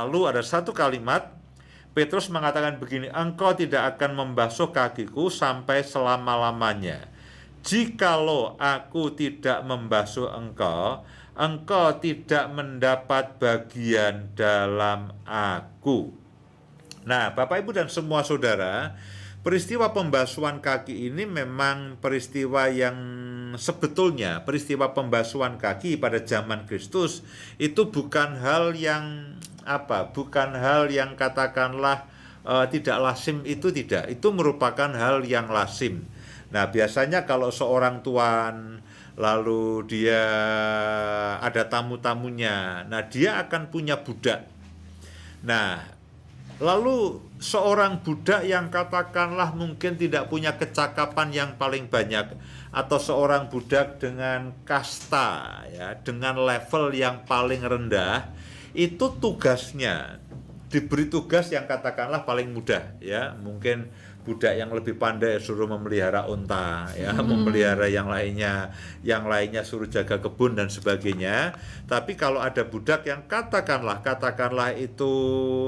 Lalu ada satu kalimat, Petrus mengatakan begini, engkau tidak akan membasuh kakiku sampai selama-lamanya. Jikalau aku tidak membasuh engkau, engkau tidak mendapat bagian dalam aku. Nah, Bapak Ibu dan semua saudara, peristiwa pembasuhan kaki ini memang peristiwa yang sebetulnya peristiwa pembasuhan kaki pada zaman Kristus itu bukan hal yang bukan hal yang katakanlah tidak lazim, itu tidak. Itu merupakan hal yang lazim. Nah, biasanya kalau seorang tuan lalu dia ada tamu-tamunya, nah dia akan punya budak. Nah, lalu seorang budak yang katakanlah mungkin tidak punya kecakapan yang paling banyak, atau seorang budak dengan kasta ya, dengan level yang paling rendah, itu tugasnya diberi tugas yang katakanlah paling mudah ya. Mungkin budak yang lebih pandai suruh memelihara unta ya, memelihara yang lainnya suruh jaga kebun dan sebagainya. Tapi kalau ada budak yang katakanlah itu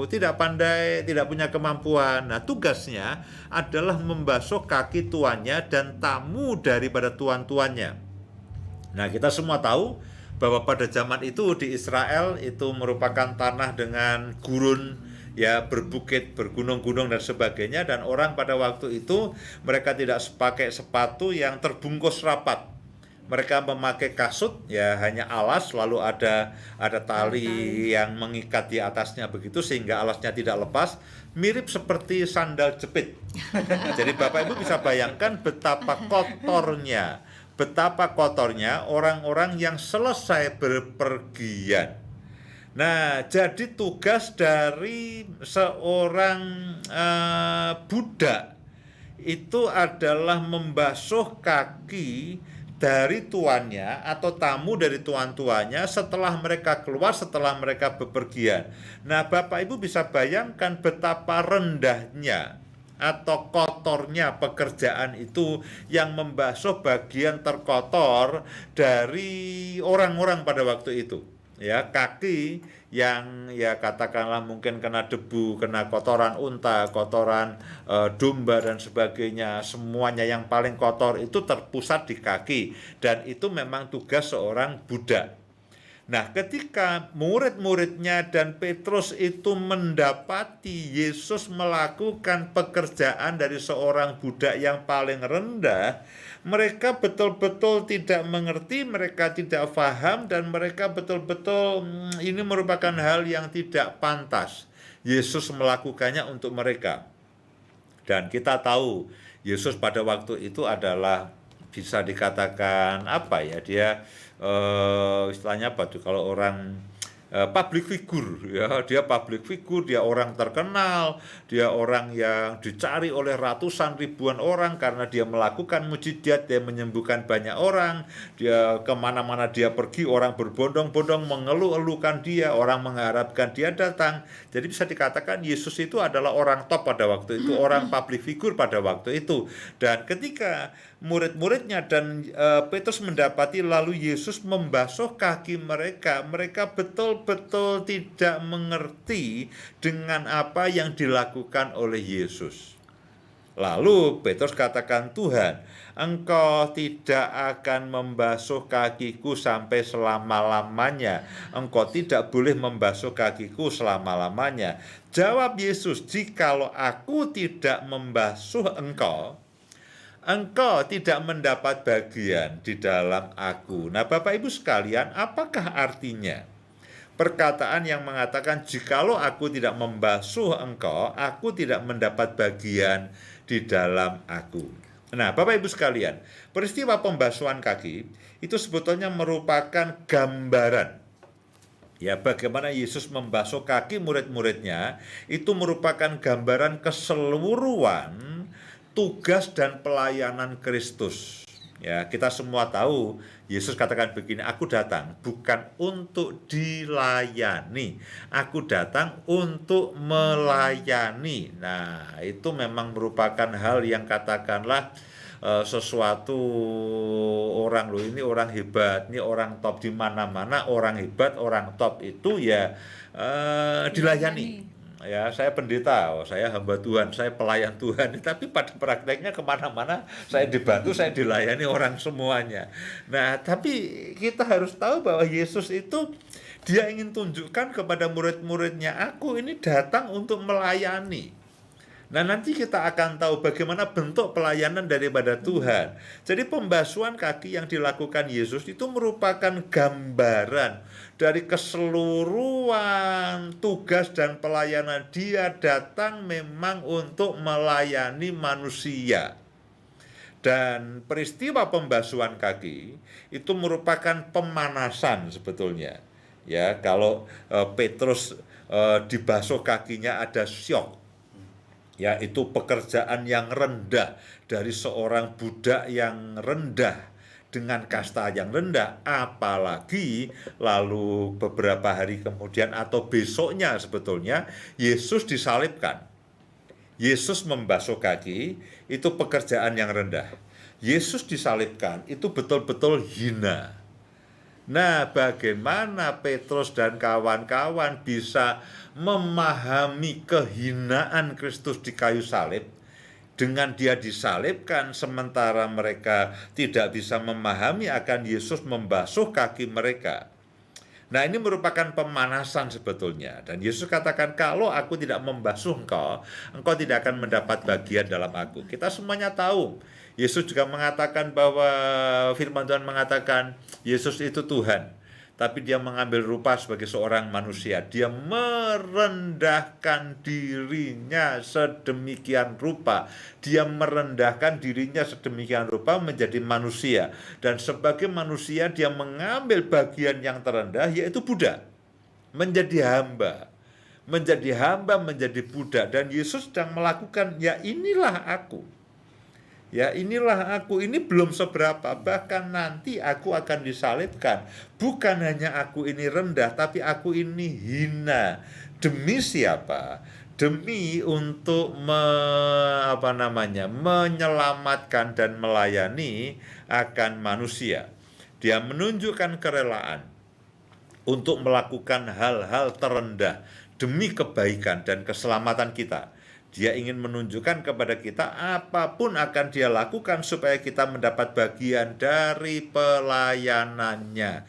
tidak pandai, tidak punya kemampuan, nah tugasnya adalah membasuh kaki tuannya dan tamu daripada tuan-tuannya. Nah, kita semua tahu bahwa pada zaman itu di Israel itu merupakan tanah dengan gurun ya, berbukit, bergunung-gunung dan sebagainya, dan orang pada waktu itu mereka tidak pakai sepatu yang terbungkus rapat. Mereka memakai kasut ya, hanya alas, lalu ada tali yang mengikat di atasnya begitu sehingga alasnya tidak lepas, mirip seperti sandal jepit. Jadi Bapak Ibu bisa bayangkan betapa kotornya orang-orang yang selesai berpergian. Nah, jadi tugas dari seorang budak itu adalah membasuh kaki dari tuannya atau tamu dari tuan-tuannya setelah mereka keluar, setelah mereka bepergian. Nah, Bapak Ibu bisa bayangkan betapa rendahnya atau kotornya pekerjaan itu yang membasuh bagian terkotor dari orang-orang pada waktu itu. Ya, kaki yang ya katakanlah mungkin kena debu, kena kotoran unta, kotoran domba dan sebagainya, semuanya yang paling kotor itu terpusat di kaki, dan itu memang tugas seorang budak. Nah, ketika murid-muridnya dan Petrus itu mendapati Yesus melakukan pekerjaan dari seorang budak yang paling rendah, mereka betul-betul tidak mengerti, mereka tidak paham, dan mereka betul-betul ini merupakan hal yang tidak pantas Yesus melakukannya untuk mereka. Dan kita tahu Yesus pada waktu itu adalah bisa dikatakan dia istilahnya apa tuh kalau orang public figure ya, dia public figure, dia orang terkenal, dia orang yang dicari oleh ratusan ribuan orang karena dia melakukan mujizat, dia menyembuhkan banyak orang, dia kemana-mana dia pergi orang berbondong-bondong mengeluh-elukan dia, orang mengharapkan dia datang. Jadi bisa dikatakan Yesus itu adalah orang top pada waktu itu, orang public figure pada waktu itu. Dan ketika murid-muridnya dan Petrus mendapati lalu Yesus membasuh kaki mereka, mereka betul-betul tidak mengerti dengan apa yang dilakukan oleh Yesus. Lalu Petrus katakan, Tuhan, engkau tidak akan membasuh kakiku sampai selama-lamanya. Engkau tidak boleh membasuh kakiku selama-lamanya. Jawab Yesus, jikalau aku tidak membasuh engkau tidak mendapat bagian di dalam aku. Nah, Bapak Ibu sekalian, apakah artinya perkataan yang mengatakan jikalau aku tidak membasuh engkau, aku tidak mendapat bagian di dalam aku? Nah, Bapak Ibu sekalian, peristiwa pembasuhan kaki itu sebetulnya merupakan gambaran ya, bagaimana Yesus membasuh kaki murid-muridnya, itu merupakan gambaran keseluruhan tugas dan pelayanan Kristus. Ya, kita semua tahu Yesus katakan begini, aku datang bukan untuk dilayani, aku datang untuk melayani. Nah, itu memang merupakan hal yang katakanlah sesuatu orang loh, ini orang hebat, ini orang top, di mana-mana orang hebat, orang top itu ya dilayani. Ya, saya pendeta, saya hamba Tuhan, saya pelayan Tuhan, tapi pada prakteknya kemana-mana saya dibantu, saya dilayani orang semuanya. Nah, tapi kita harus tahu bahwa Yesus itu dia ingin tunjukkan kepada murid-muridnya, aku ini datang untuk melayani. Nah, nanti kita akan tahu bagaimana bentuk pelayanan daripada Tuhan. Jadi pembasuhan kaki yang dilakukan Yesus itu merupakan gambaran dari keseluruhan tugas dan pelayanan. Dia datang memang untuk melayani manusia. Dan peristiwa pembasuhan kaki itu merupakan pemanasan sebetulnya. Ya, kalau Petrus dibasuh kakinya ada syok. Ya, itu pekerjaan yang rendah dari seorang budak yang rendah dengan kasta yang rendah, apalagi lalu beberapa hari kemudian atau besoknya sebetulnya Yesus disalibkan. Yesus membasuh kaki itu pekerjaan yang rendah. Yesus disalibkan itu betul-betul hina. Nah, bagaimana Petrus dan kawan-kawan bisa memahami kehinaan Kristus di kayu salib dengan dia disalibkan, sementara mereka tidak bisa memahami akan Yesus membasuh kaki mereka. Nah, ini merupakan pemanasan sebetulnya. Dan Yesus katakan, kalau aku tidak membasuh engkau, engkau tidak akan mendapat bagian dalam aku. Kita semuanya tahu. Yesus juga mengatakan bahwa firman Tuhan mengatakan, Yesus itu Tuhan. Tapi dia mengambil rupa sebagai seorang manusia. Dia merendahkan dirinya sedemikian rupa. Dia merendahkan dirinya sedemikian rupa menjadi manusia. Dan sebagai manusia dia mengambil bagian yang terendah, yaitu budak. Menjadi hamba. Menjadi hamba, menjadi budak. Dan Yesus sedang melakukan, ya inilah aku. Ya inilah aku, ini belum seberapa, bahkan nanti aku akan disalibkan. Bukan hanya aku ini rendah, tapi aku ini hina. Demi siapa? Demi untuk menyelamatkan dan melayani akan manusia. Dia menunjukkan kerelaan untuk melakukan hal-hal terendah demi kebaikan dan keselamatan kita. Dia ingin menunjukkan kepada kita apapun akan dia lakukan supaya kita mendapat bagian dari pelayanannya.